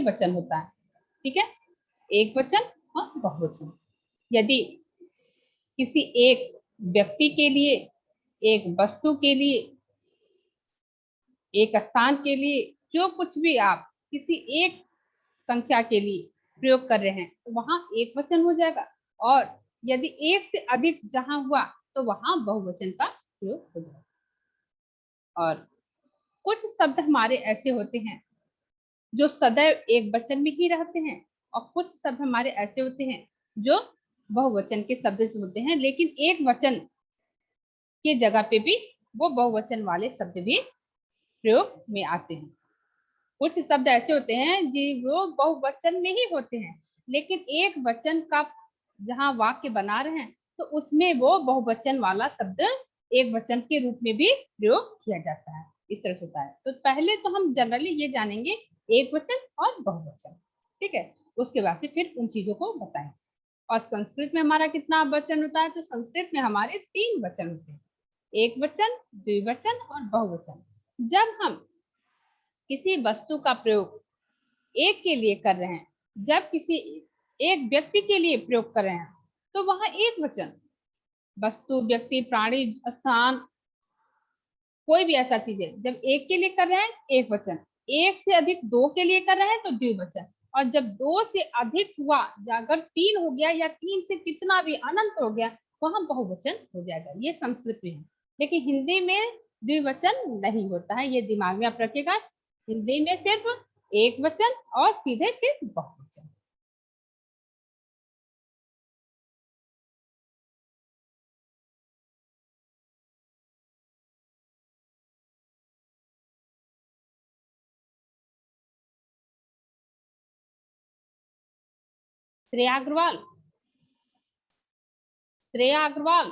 ही वचन होता है। ठीक है, एक वचन और बहुवचन। यदि किसी एक व्यक्ति के लिए, एक वस्तु के लिए, एक स्थान के लिए, जो कुछ भी आप किसी एक संख्या के लिए प्रयोग कर रहे हैं तो वहां एक वचन हो जाएगा, और यदि एक से अधिक जहां हुआ तो वहां बहुवचन का प्रयोग हो जाएगा। और कुछ शब्द हमारे ऐसे होते हैं जो सदैव एक वचन में ही रहते हैं, और कुछ शब्द हमारे ऐसे होते हैं जो बहुवचन के शब्द होते हैं, लेकिन एक वचन के जगह पे भी वो बहुवचन वाले शब्द भी प्रयोग में आते हैं। कुछ शब्द ऐसे होते हैं जी वो बहुवचन में ही होते हैं, लेकिन एक वचन का जहां वाक्य बना रहे हैं तो उसमें वो बहुवचन वाला शब्द एक वचन के रूप में भी प्रयोग किया जाता है। इस तरह से होता है। तो पहले तो हम जनरली ये जानेंगे एक वचन और बहुवचन, ठीक है, उसके बाद से फिर उन चीजों को बताएंगे। और संस्कृत में हमारा कितना वचन होता है? तो संस्कृत में हमारे 3 वचन होते हैं, एक वचन, द्विवचन और बहुवचन। जब हम किसी वस्तु का प्रयोग एक के लिए कर रहे हैं, जब किसी एक व्यक्ति के लिए प्रयोग कर रहे हैं तो वहां एक वचन, वस्तु, व्यक्ति, प्राणी, स्थान, कोई भी ऐसा चीज है, जब एक के लिए कर रहे हैं एक वचन, एक से अधिक 2 के लिए कर रहे हैं तो द्विवचन, और जब 2 से अधिक हुआ, अगर 3 हो गया या 3 से कितना भी अनंत हो गया, वहां बहुवचन हो जाएगा। ये संस्कृत में है, लेकिन हिंदी में द्विवचन नहीं होता है, ये दिमाग में आप रखिएगा। हिंदी में सिर्फ एक वचन और सीधे फिर बहुवचन। श्रेया अग्रवाल, श्रेया अग्रवाल,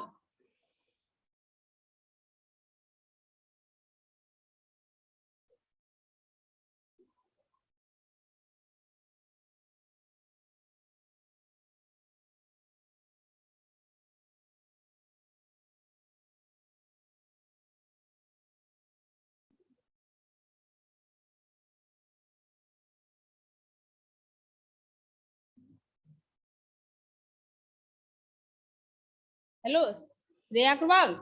हेलो श्रेया अग्रवाल।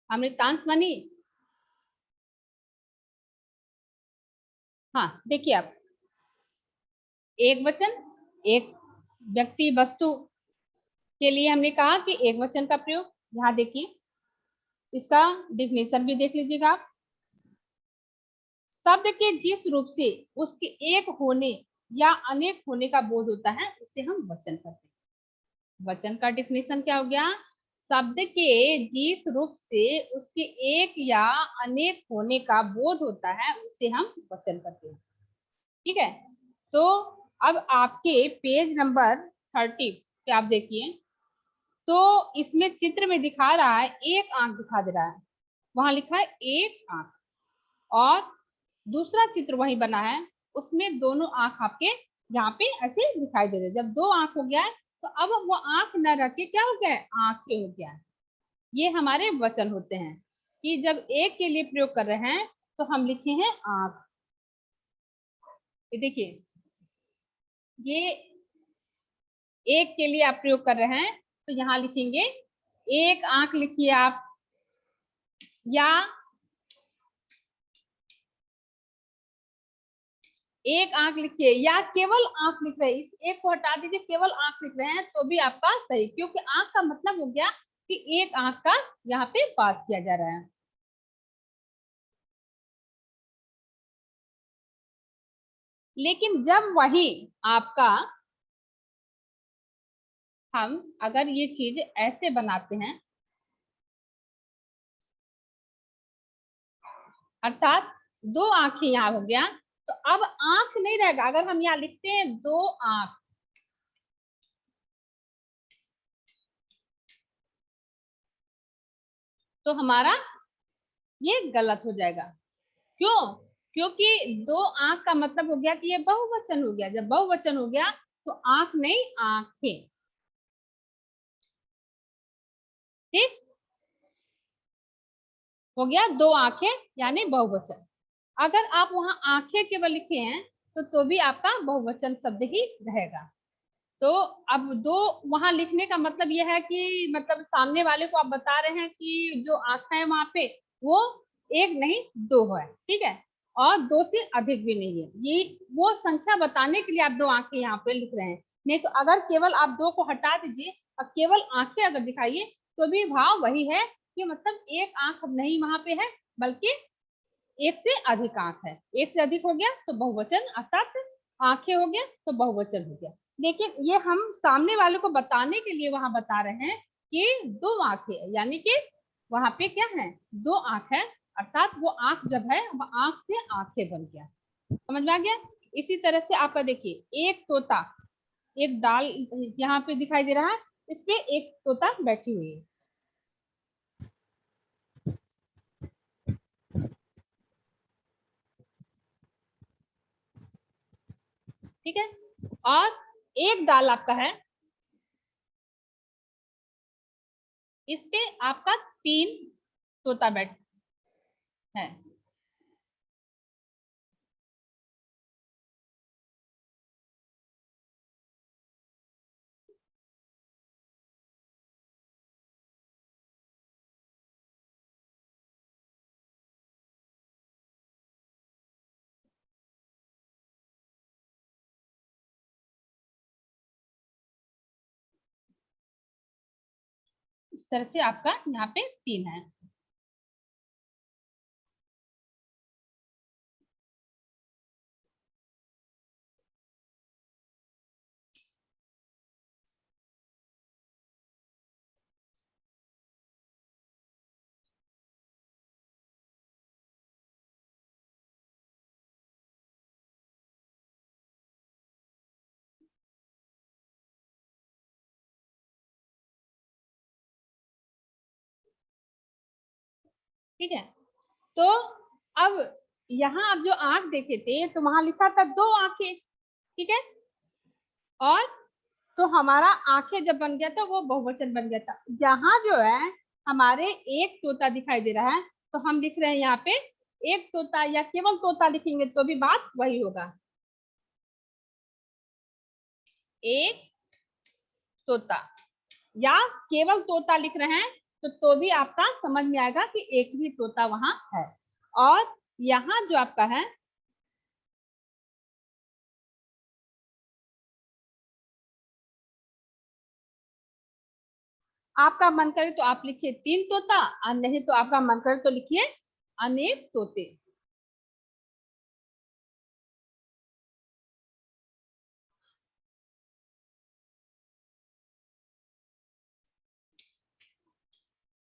अमृतांश मनी। हाँ देखिए, आप एक वचन, एक व्यक्ति, वस्तु के लिए हमने कहा कि एक वचन का प्रयोग। यहाँ देखिए, इसका डिफिनेशन भी देख लीजिएगा आप। शब्द के जिस रूप से उसके एक होने या अनेक होने का बोध होता है उसे हम वचन कहते हैं। वचन का डिफिनेशन क्या हो गया? शब्द के जिस रूप से उसके एक या अनेक होने का बोध होता है उसे हम वचन कहते हैं। ठीक है, तो अब आपके पेज नंबर 30 पे आप देखिए, तो इसमें चित्र में दिखा रहा है एक आंख दिखा दे रहा है, वहां लिखा है एक आंख, और दूसरा चित्र वही बना है, उसमें दोनों आंख आपके यहाँ पे ऐसे दिखाई दे रहे। जब 2 आंख हो गया है तो अब वो आंख न रख के क्या हो गया है? आंखें हो गया है। ये हमारे वचन होते हैं कि जब एक के लिए प्रयोग कर रहे हैं तो हम लिखे हैं आंख। ये देखिए, ये एक के लिए आप प्रयोग कर रहे हैं तो यहाँ लिखेंगे एक आंख लिखिए आप, या एक आंख लिखिए, या केवल आंख लिख रहे हैं, इस एक को हटा दीजिए, केवल आंख लिख रहे हैं तो भी आपका सही, क्योंकि आंख का मतलब हो गया कि एक आंख का यहाँ पे बात किया जा रहा है। लेकिन जब वही आपका, हम अगर ये चीज ऐसे बनाते हैं, अर्थात 2 आंखें यहाँ हो गया, तो अब आंख नहीं रहेगा। अगर हम यहाँ लिखते हैं 2 आंख, तो हमारा ये गलत हो जाएगा। क्यों? क्योंकि 2 आंख का मतलब हो गया कि ये बहुवचन हो गया। जब बहुवचन हो गया तो आंख नहीं, आंखें। ठीक, हो गया दो आंखें यानी बहुवचन। अगर आप वहां आंखें केवल लिखे हैं तो भी आपका बहुवचन शब्द ही रहेगा। तो अब दो वहां लिखने का मतलब यह है कि मतलब सामने वाले को आप बता रहे हैं कि जो आंखें है वहां पे वो एक नहीं दो है, ठीक है, और दो से अधिक भी नहीं है। ये वो संख्या बताने के लिए आप दो आंखें यहाँ पे लिख रहे हैं। नहीं तो अगर केवल आप दो को हटा दीजिए और केवल आंखें अगर दिखाइए तो भी भाव वही है कि मतलब एक आंख अब नहीं वहां पे है बल्कि एक से अधिक आंख है। एक से अधिक हो गया तो बहुवचन अर्थात आंखें हो गया तो बहुवचन हो गया। लेकिन ये हम सामने वाले को बताने के लिए वहां बता रहे हैं कि दो आंखें यानी कि वहां पे क्या है दो आंख है, अर्थात वो आंख जब है वह आंख से आंखें बन गया। समझ में आ गया। इसी तरह से आपका देखिए एक तोता, एक डाल यहाँ पे दिखाई दे रहा है, इस पे एक तोता बैठी हुई है, ठीक है, और एक डाल आपका है, इस पे आपका तीन तोता बैठ है। इस तरह से आपका यहाँ पे तीन है। ठीक है, तो अब यहाँ आप जो आंख देखे थे तो वहां लिखा था दो आंखें, ठीक है, और तो हमारा आंखें जब बन गया था वो बहुवचन बन गया था। यहाँ जो है हमारे एक तोता दिखाई दे रहा है तो हम लिख रहे हैं यहाँ पे एक तोता, या केवल तोता लिखेंगे तो भी बात वही होगा, एक तोता, या केवल तोता लिख रहे हैं तो भी आपका समझ में आएगा कि एक ही तोता वहां है। और यहाँ जो आपका है आपका मन करे तो आप लिखिए तीन तोता, और नहीं तो आपका मन करे तो लिखिए अनेक तोते।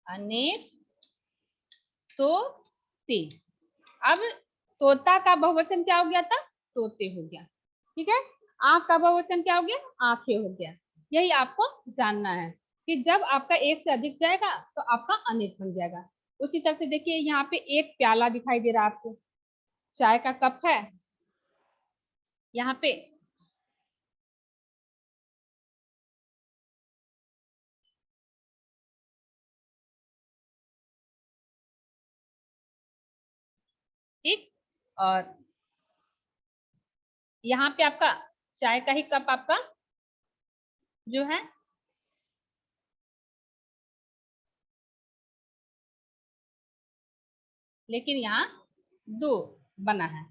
अनेक तोते। अब तोता का बहुवचन क्या हो गया था, तोते हो गया, ठीक है। आंख का बहुवचन क्या हो गया, आंखें हो गया। यही आपको जानना है कि जब आपका एक से अधिक जाएगा तो आपका अनेक बन जाएगा। उसी तरह से देखिए यहाँ पे एक प्याला दिखाई दे रहा है आपको, चाय का कप है यहाँ पे, ठीक, और यहाँ पे आपका चाय का ही कप आपका जो है, लेकिन यहाँ दो बना है।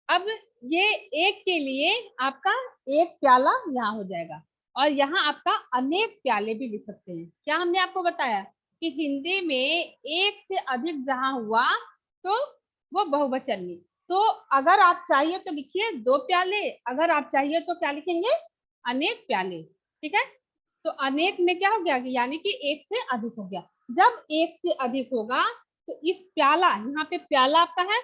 अब ये एक के लिए आपका एक प्याला यहाँ हो जाएगा, और यहाँ आपका अनेक प्याले भी लिख सकते हैं। क्या हमने आपको बताया कि हिंदी में एक से अधिक जहां हुआ तो वो बहुवचन में, तो अगर आप चाहिए तो लिखिए दो प्याले, अगर आप चाहिए तो क्या लिखेंगे अनेक प्याले, ठीक है। तो अनेक में क्या हो गया यानी कि एक से अधिक हो गया। जब एक से अधिक होगा तो इस प्याला, यहाँ पे प्याला आपका है,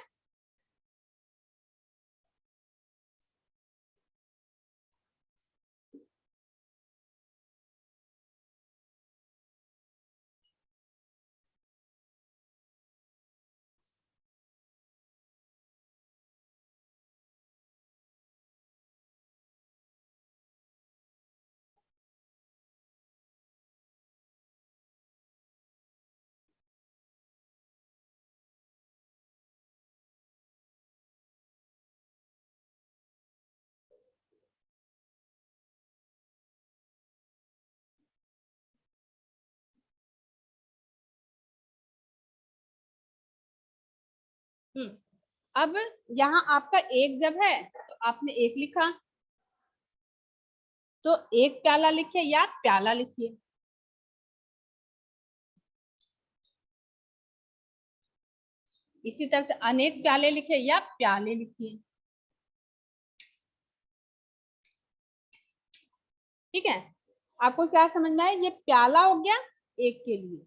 अब यहाँ आपका एक जब है तो आपने एक लिखा, तो एक प्याला लिखिए या प्याला लिखिए। इसी तरह से अनेक प्याले लिखिए या प्याले लिखिए। ठीक है, आपको क्या समझ में आया? ये प्याला हो गया एक के लिए,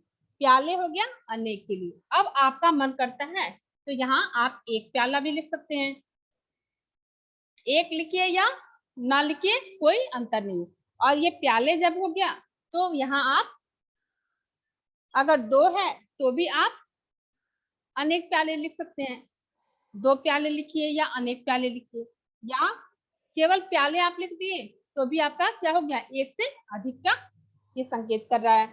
प्याले हो गया अनेक के लिए। अब आपका मन करता है तो यहाँ आप एक प्याला भी लिख सकते हैं, एक लिखिए या ना लिखिए, कोई अंतर नहीं। और ये प्याले जब हो गया तो यहाँ आप अगर दो है तो भी आप अनेक प्याले लिख सकते हैं, दो प्याले लिखिए या अनेक प्याले लिखिए, या केवल प्याले आप लिख दिए तो भी आपका क्या हो गया? एक से अधिक का ये संकेत कर रहा है।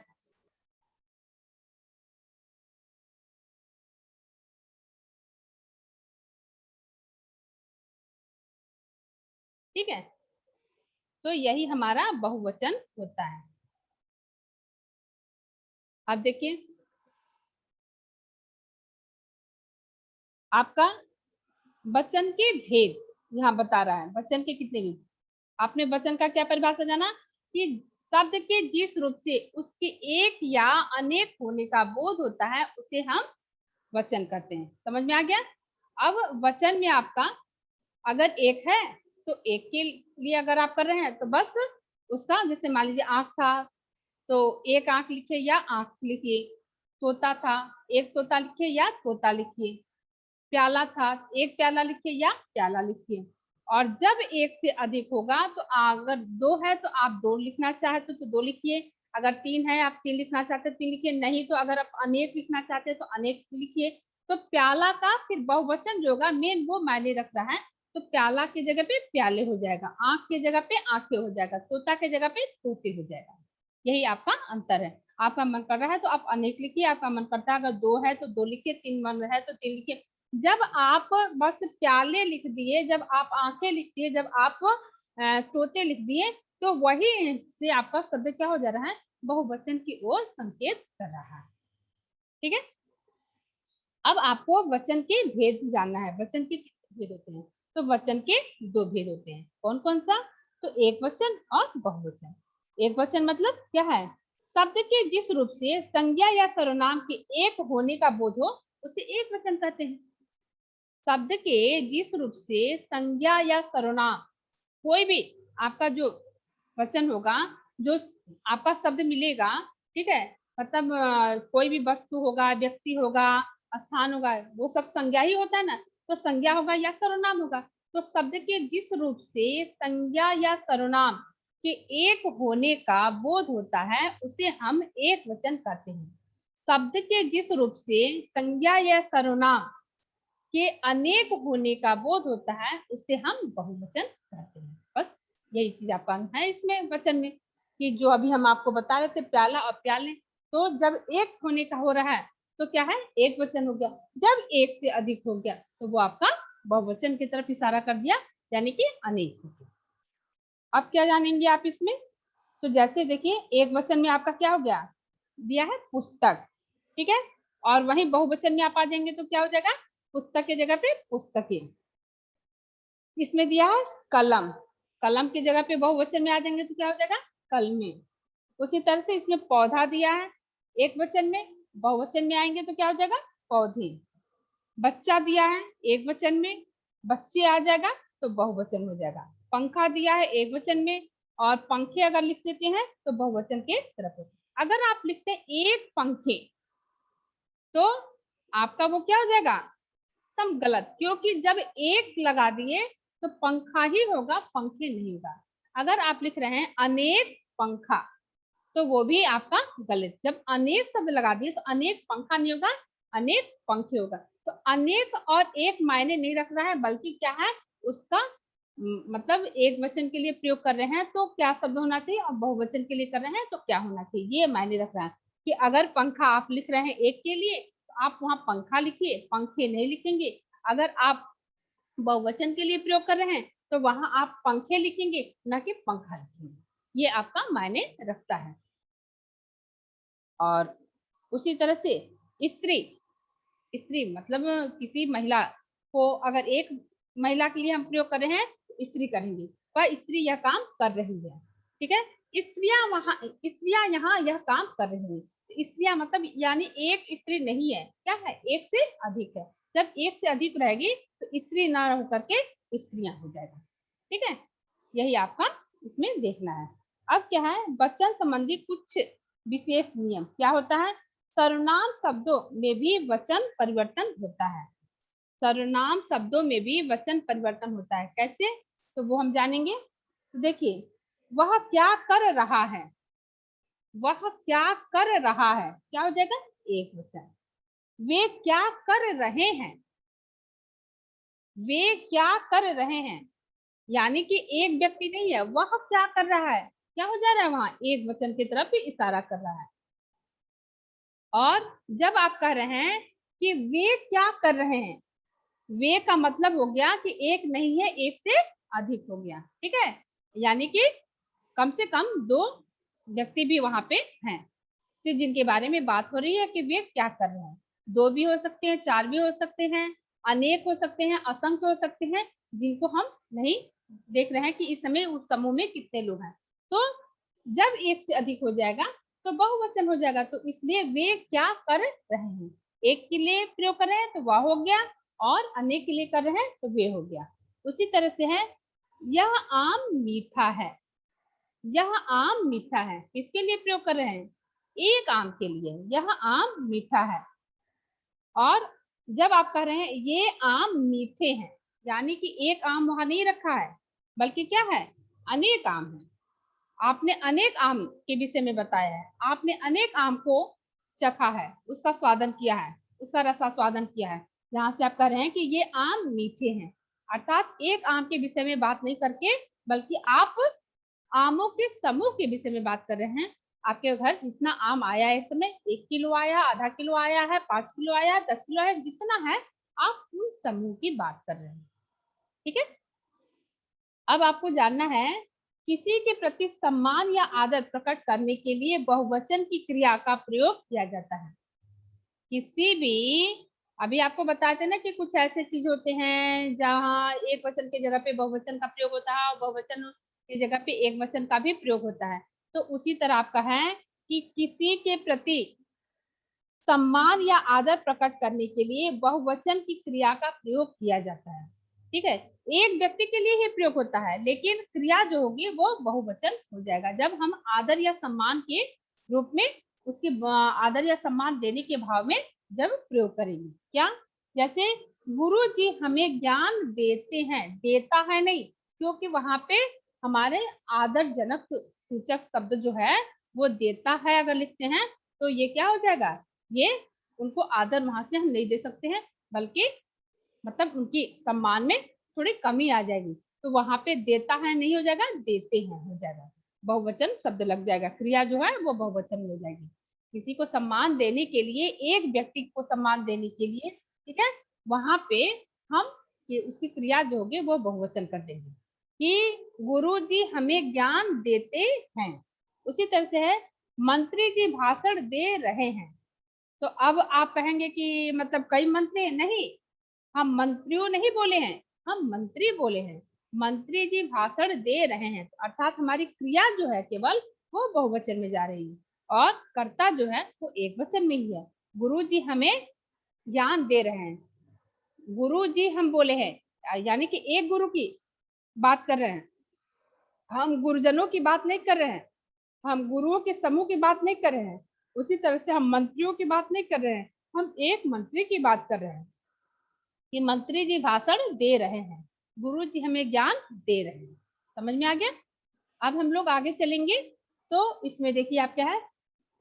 ठीक है, तो यही हमारा बहुवचन होता है। अब देखिए आपका वचन के भेद यहाँ बता रहा है, वचन के कितने भेद। आपने वचन का क्या परिभाषा जाना कि शब्द के जिस रूप से उसके एक या अनेक होने का बोध होता है उसे हम वचन कहते हैं। समझ में आ गया? अब वचन में आपका अगर एक है तो एक के लिए अगर आप कर रहे हैं तो बस उसका, जैसे मान लीजिए आंख था तो एक आंख लिखिए या आंख लिखिए, तोता था एक तोता लिखिए या तोता लिखिए, प्याला था एक प्याला लिखिए या प्याला लिखिए। और जब एक से अधिक होगा तो अगर दो है तो आप दो लिखना चाहते तो दो लिखिए, अगर तीन है आप तीन लिखना चाहते तीन लिखिए, नहीं तो अगर आप अनेक लिखना चाहते हैं तो अनेक लिखिए। तो प्याला का फिर बहुवचन जो होगा मेन वो मायने रख रहा है, तो प्याला की जगह पे प्याले हो जाएगा, आंख की जगह पे आंखें हो जाएगा, तोता की जगह पे तोते हो जाएगा। यही आपका अंतर है। आपका मन कर रहा है तो आप अनेक लिखिए, आपका मन करता है अगर दो है तो दो लिखिए, तीन मन है तो तीन लिखिए। जब आप बस प्याले लिख दिए, जब आप आंखें लिख दिए, जब आप तोते लिख दिए, तो वही से आपका शब्द क्या हो जा रहा है? बहुवचन की ओर संकेत कर रहा है। ठीक है, अब आपको वचन के भेद जानना है। वचन के कितने भेद होते हैं? तो वचन के दो भेद होते हैं। कौन कौन सा? तो एक वचन और बहुवचन। एक वचन मतलब क्या है? शब्द के जिस रूप से संज्ञा या सर्वनाम के एक होने का बोध हो उसे एक वचन कहते हैं। शब्द के जिस रूप से संज्ञा या सर्वनाम, कोई भी आपका जो वचन होगा, जो आपका शब्द मिलेगा, ठीक है, मतलब कोई भी वस्तु होगा, व्यक्ति होगा, स्थान होगा, वो सब संज्ञा ही होता है ना, तो संज्ञा होगा या सर्वनाम होगा। तो शब्द के जिस रूप से संज्ञा या सर्वनाम के एक होने का बोध होता है उसे हम एक वचन कहते हैं। शब्द के जिस रूप से संज्ञा या सर्वनाम के अनेक होने का बोध होता है उसे हम बहुवचन कहते हैं। बस यही चीज आपका है इसमें वचन में, कि जो अभी हम आपको बता रहे थे प्याला और प्याले, तो जब एक होने का हो रहा है तो क्या है? एक वचन हो गया। जब एक से अधिक हो गया तो वो आपका बहुवचन की तरफ इशारा कर दिया, यानी कि अनेक हो गया। अब क्या जानेंगे आप इसमें? तो जैसे देखिए एक वचन में आपका क्या हो गया? दिया है पुस्तक, ठीक है, और वही बहुवचन में आप आ जाएंगे तो क्या हो जाएगा? पुस्तक की जगह पे पुस्तकें। इसमें दिया है कलम, कलम की जगह पे बहुवचन में आ जाएंगे तो क्या हो जाएगा? कलमें। उसी तरह से इसमें पौधा दिया है एक वचन में, बहुवचन में आएंगे तो क्या हो जाएगा? पौधे। बच्चा दिया है एक वचन में, बच्चे आ जाएगा तो बहुवचन हो जाएगा। पंखा दिया है एक वचन में और पंखे अगर लिख देते हैं तो बहुवचन के तरफ। अगर आप लिखते हैं एक पंखे तो आपका वो क्या हो जाएगा? एकदम गलत, क्योंकि जब एक लगा दिए तो पंखा ही होगा, पंखे नहीं होगा। अगर आप लिख रहे हैं अनेक पंखा तो वो भी आपका गलत। जब अनेक शब्द लगा दिए तो अनेक पंखा नहीं होगा, अनेक पंखे होगा। तो अनेक और एक मायने नहीं रख रहा है, बल्कि क्या है उसका मतलब एक वचन के लिए प्रयोग कर रहे हैं तो क्या शब्द होना चाहिए, और बहुवचन के लिए कर रहे हैं तो क्या होना चाहिए, ये मायने रख रहा है। कि अगर पंखा आप लिख रहे हैं एक के लिए तो आप वहां पंखा लिखिए, पंखे नहीं लिखेंगे। अगर आप बहुवचन के लिए प्रयोग कर रहे हैं तो वहां आप पंखे लिखेंगे, ना कि पंखा लिखेंगे। ये आपका मायने रखता है। और उसी तरह से स्त्री, स्त्री मतलब किसी महिला को, अगर एक महिला के लिए हम प्रयोग कर रहे हैं तो स्त्री करेंगे, वह स्त्री यह काम कर रही है। ठीक है, स्त्रियां यहाँ यह काम कर रही है। स्त्रियां मतलब यानी एक स्त्री नहीं है, क्या है, एक से अधिक है। जब एक से अधिक रहेगी तो स्त्री ना रह करके स्त्रियां हो जाएगा। ठीक है, यही आपका इसमें देखना है। अब क्या है, वचन संबंधी कुछ विशेष नियम क्या होता है। सर्वनाम शब्दों में भी वचन परिवर्तन होता है। सर्वनाम शब्दों में भी वचन परिवर्तन होता है, कैसे, तो वो हम जानेंगे। तो देखिए, वह क्या कर रहा है, वह क्या कर रहा है, क्या हो जाएगा, एक वचन। वे क्या कर रहे हैं, वे क्या कर रहे हैं, यानी कि एक व्यक्ति नहीं है, वह क्या कर रहा है, क्या हो जा रहा है, वहां एक वचन की तरफ भी इशारा कर रहा है। और जब आप कह रहे हैं कि वे क्या कर रहे हैं, वे का मतलब हो गया कि एक नहीं है, एक से अधिक हो गया। ठीक है, यानी कि कम से कम दो व्यक्ति भी वहां पे हैं, तो जिनके बारे में बात हो रही है कि वे क्या कर रहे हैं। दो भी हो सकते हैं, चार भी हो सकते हैं, अनेक हो सकते हैं, असंख्य हो सकते हैं, जिनको हम नहीं देख रहे हैं कि इस समय उस समूह में कितने लोग हैं। तो जब एक से अधिक हो जाएगा तो बहुवचन हो जाएगा, तो इसलिए वे क्या कर रहे हैं, एक के लिए प्रयोग कर रहे हैं तो वह हो गया, और अनेक के लिए कर रहे हैं तो वे हो गया। उसी तरह से है, यह आम मीठा है, यह आम मीठा है, किसके लिए प्रयोग कर रहे हैं, एक आम के लिए, यह आम मीठा है। और जब आप कह रहे हैं ये आम मीठे हैं, यानी कि एक आम वहां नहीं रखा है, बल्कि क्या है, अनेक आम है। आपने अनेक आम के विषय में बताया है, आपने अनेक आम को चखा है, उसका स्वादन किया है, उसका रसा स्वादन किया है, जहां से आप कह रहे हैं कि ये आम मीठे हैं। अर्थात एक आम के विषय में बात नहीं करके, बल्कि आप आमों के समूह के विषय में बात कर रहे हैं। आपके घर जितना आम आया है इस समय, 1 किलो आया, आधा किलो आया है, 5 किलो आया है, 10 किलो है, जितना है, आप उन समूह की बात कर रहे हैं। ठीक है, अब आपको जानना है, किसी के प्रति सम्मान या आदर प्रकट करने के लिए बहुवचन की क्रिया का प्रयोग किया जाता है। किसी भी, अभी आपको बताते हैं ना कि कुछ ऐसे चीज होते हैं जहाँ एक वचन की जगह पे बहुवचन का प्रयोग होता है और बहुवचन की जगह पे एक वचन का भी प्रयोग होता है। तो उसी तरह आपका है कि किसी के प्रति सम्मान या आदर प्रकट करने के लिए बहुवचन की क्रिया का प्रयोग किया जाता है। ठीक है, एक व्यक्ति के लिए ही प्रयोग होता है, लेकिन क्रिया जो होगी वो बहुवचन हो जाएगा जब हम आदर या सम्मान के रूप में उसके आदर या सम्मान देने के भाव में जब प्रयोग करेंगे। क्या, जैसे गुरु जी हमें ज्ञान देते हैं, देता है नहीं, क्योंकि वहां पे हमारे आदर जनक सूचक शब्द जो है वो देता है अगर लिखते हैं तो ये क्या हो जाएगा, ये उनको आदर वहां से हम नहीं दे सकते हैं, बल्कि मतलब उनकी सम्मान में थोड़ी कमी आ जाएगी। तो वहां पे देता है नहीं हो जाएगा, देते हैं हो जाएगा, बहुवचन शब्द लग जाएगा, क्रिया जो है वो बहुवचन में हो जाएगी। किसी को सम्मान देने के लिए, एक व्यक्ति को सम्मान देने के लिए, ठीक है, वहां पे हम ये उसकी क्रिया जो होगी वो बहुवचन कर देंगे कि गुरु जी हमें ज्ञान देते हैं। उसी तरह से है, मंत्री जी भाषण दे रहे हैं। तो अब आप कहेंगे कि मतलब कई मंत्री नहीं, हम मंत्रियों नहीं बोले हैं, हम मंत्री बोले हैं। मंत्री जी भाषण दे रहे हैं, अर्थात हमारी क्रिया जो है केवल वो बहुवचन में जा रही है, और कर्ता जो है वो एक वचन में ही है। गुरु जी हमें ज्ञान दे रहे हैं, गुरु जी हम बोले हैं, यानी कि एक गुरु की बात कर रहे हैं, हम गुरुजनों की बात नहीं कर रहे हैं, हम गुरुओं के समूह की बात नहीं कर रहे हैं। उसी तरह से हम मंत्रियों की बात नहीं कर रहे हैं, हम एक मंत्री की बात कर रहे हैं कि मंत्री जी भाषण दे रहे हैं, गुरु जी हमें ज्ञान दे रहे हैं। समझ में आ गया। अब हम लोग आगे चलेंगे, तो इसमें देखिए आप क्या है,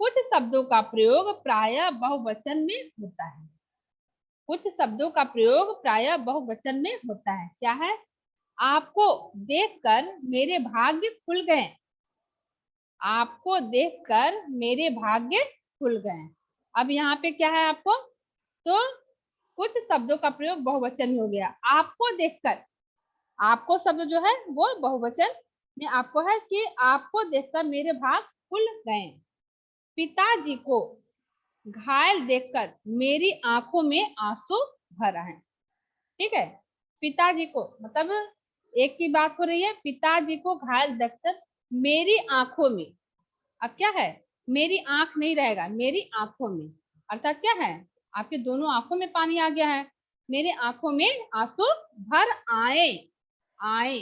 कुछ शब्दों का प्रयोग प्रायः बहुवचन में होता है। कुछ शब्दों का प्रयोग प्रायः बहुवचन में होता है, क्या है, आपको देखकर मेरे भाग्य खुल गए, आपको देखकर मेरे भाग्य खुल गए। अब यहाँ पे क्या है आपको, तो कुछ शब्दों का प्रयोग बहुवचन में हो गया, आपको देखकर, आपको शब्द जो है वो बहुवचन में आपको है कि आपको देखकर मेरे भाग खुल गए। पिताजी को, घायल देखकर मेरी आंखों में आंसू भर आए। ठीक है, पिताजी को, मतलब एक की बात हो रही है, पिताजी को घायल देखकर मेरी आंखों में, अब क्या है, मेरी आंख नहीं रहेगा, मेरी आंखों में, अर्थात क्या है, आपके दोनों आंखों में पानी आ गया है, मेरी आंखों में आंसू भर आए। आए,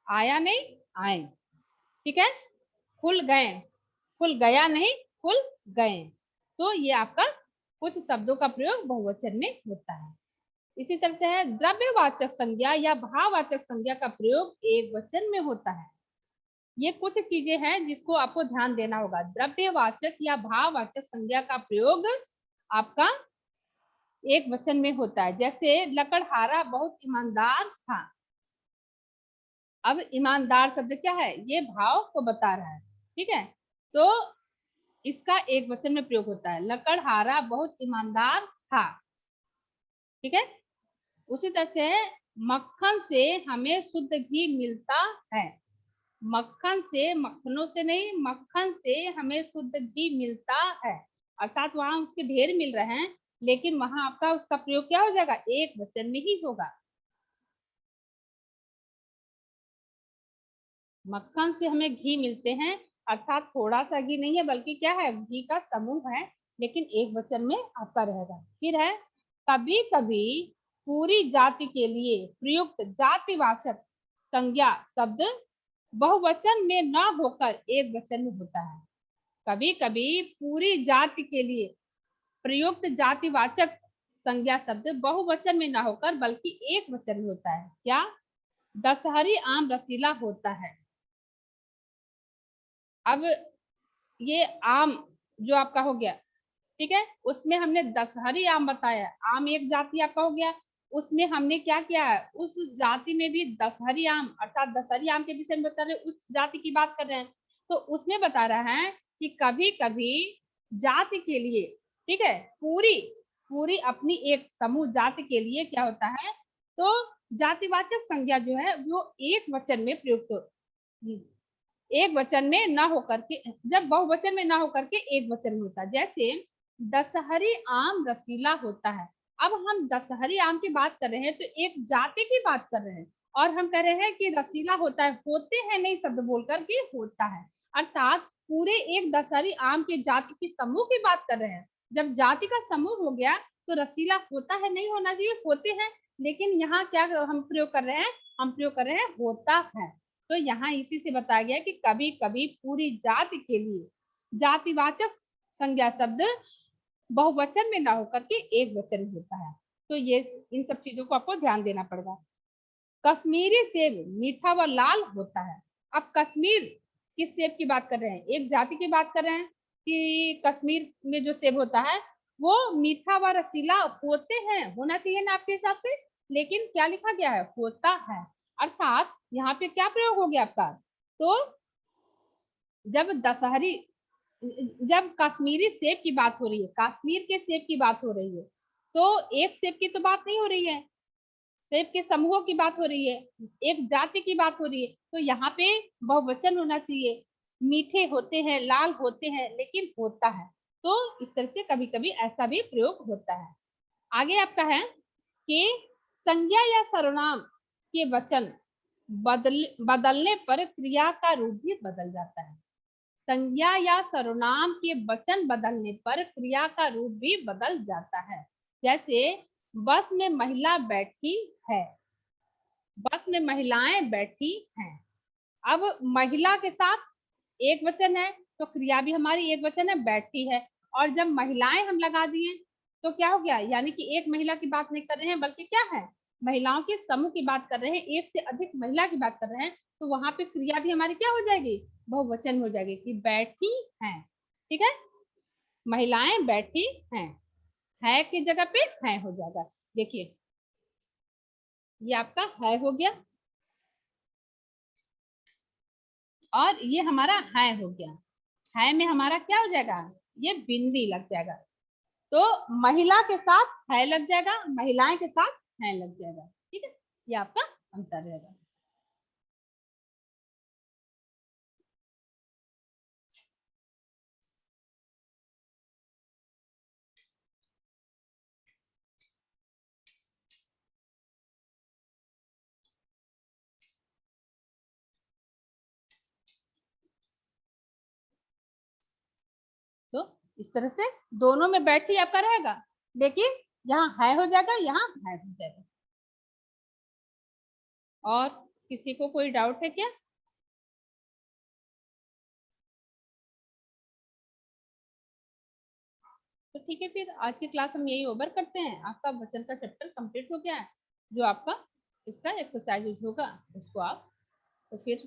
आया नहीं, आए। ठीक है, खुल गए, खुल गया नहीं, खुल गए। तो ये आपका कुछ शब्दों का प्रयोग बहुवचन में होता है। इसी तरह से है द्रव्यवाचक संज्ञा या भाववाचक संज्ञा का प्रयोग एक वचन में होता है। ये कुछ चीजें हैं जिसको आपको ध्यान देना होगा। द्रव्यवाचक या भाववाचक संज्ञा का प्रयोग आपका एक वचन में होता है। जैसे लकड़हारा बहुत ईमानदार था। अब ईमानदार शब्द क्या है, ये भाव को बता रहा है। ठीक है, तो इसका एक वचन में प्रयोग होता है, लकड़हारा बहुत ईमानदार था। ठीक है, उसी तरह से मक्खन से हमें शुद्ध घी मिलता है। मक्खन से, मक्खनों से नहीं, मक्खन से हमें शुद्ध घी मिलता है, अर्थात वहां उसके ढेर मिल रहे हैं, लेकिन वहां आपका उसका प्रयोग क्या हो जाएगा, एक वचन में ही होगा। मक्खन से हमें घी मिलते हैं, अर्थात थोड़ा सा घी नहीं है, बल्कि क्या है, घी का समूह है, लेकिन एक वचन में आपका रहेगा। फिर है कभी कभी पूरी जाति के लिए प्रयुक्त जातिवाचक संज्ञा शब्द बहुवचन में न होकर एक वचन में होता है। कभी कभी पूरी जाति के लिए प्रयुक्त जातिवाचक संज्ञा शब्द बहुवचन में न होकर बल्कि एक वचन में होता है। क्या, दशहरी आम रसीला होता है। अब ये आम जो आपका हो गया, ठीक है, उसमें हमने दशहरी आम बताया, आम एक जाति आपका हो गया, उसमें हमने क्या किया है, उस जाति में भी दशहरी आम, अर्थात दशहरी आम के विषय में बता रहे, उस जाति की बात कर रहे हैं, तो उसमें बता रहा है कि कभी कभी जाति के लिए, ठीक है, पूरी पूरी अपनी एक समूह जाति के लिए क्या होता है, तो जातिवाचक संज्ञा जो है वो एक वचन में प्रयुक्त हो, एक वचन में ना होकर के, जब बहुवचन में ना होकर के एक वचन में होता है। जैसे दशहरी आम रसीला होता है। अब हम दशहरी आम की बात कर रहे हैं तो एक जाति की बात कर रहे हैं, और हम कह रहे हैं कि रसीला होता है, होते हैं नहीं शब्द बोलकर के होता है, अर्थात पूरे एक दशहरी आम के जाति की समूह की बात कर रहे हैं। जब जाति का समूह हो गया तो रसीला होता है, नहीं होना चाहिए, होते हैं, लेकिन यहाँ क्या हम प्रयोग कर रहे हैं, हम प्रयोग कर रहे हैं होता है। तो यहाँ इसी से बताया गया कि कभी कभी पूरी जाति के लिए जातिवाचक संज्ञा शब्द बहुवचन में ना होकर के एक वचन में होता है। तो ये इन सब चीजों को आपको ध्यान देना पड़ेगा। कश्मीरी सेब मीठा व लाल होता है। अब कश्मीर किस सेब की बात कर रहे हैं, एक जाति की बात कर रहे हैं कि कश्मीर में जो सेब होता है वो मीठा व रसीला होते हैं, होना चाहिए ना आपके हिसाब से, लेकिन क्या लिखा गया है, होता है, अर्थात यहाँ पे क्या प्रयोग हो गया आपका, तो जब दशहरी, जब कश्मीरी सेब की बात हो रही है, कश्मीर के सेब की बात हो रही है, तो एक सेब की तो बात नहीं हो रही है, सेब के समूहों की बात हो रही है, एक जाति की बात हो रही है, तो यहाँ पे बहुवचन होना चाहिए, मीठे होते हैं, लाल होते हैं, लेकिन होता है। तो इस तरह से कभी कभी ऐसा भी प्रयोग होता है। आगे आपका है कि संज्ञा या सर्वनाम के वचन बदलने पर क्रिया का रूप भी बदल जाता है। संज्ञा या सर्वनाम के वचन बदलने पर क्रिया का रूप भी बदल जाता है। जैसे बस में महिला बैठी है, बस में महिलाएं बैठी हैं। अब महिला के साथ एक वचन है तो क्रिया भी हमारी एक वचन है, बैठी है, और जब महिलाएं हम लगा दिए तो क्या हो गया, यानी कि एक महिला की बात नहीं कर रहे हैं बल्कि क्या है, महिलाओं के समूह की बात कर रहे हैं, एक से अधिक महिला की बात कर रहे हैं, तो वहां पे क्रिया भी हमारी क्या हो जाएगी, बहुवचन हो जाएगी कि बैठी हैं। ठीक है, महिलाएं बैठी हैं, है की जगह पे है हो जाएगा। देखिए ये आपका है हो गया, और ये हमारा है हो गया। है में हमारा क्या हो जाएगा, ये बिंदी लग जाएगा, तो महिला के साथ है लग जाएगा, महिलाएं के साथ है लग जाएगा। ठीक है, ये आपका अंतर रहेगा। तो इस तरह से दोनों में बैठ ही आपका रहेगा, लेकिन यहाँ है हो जाएगा, यहाँ है हो जाएगा। और किसी को कोई डाउट है क्या? तो ठीक है, फिर आज की क्लास हम यही ओवर करते हैं। आपका वचन का चैप्टर कंप्लीट हो गया है। जो आपका इसका एक्सरसाइज होगा उसको आप तो फिर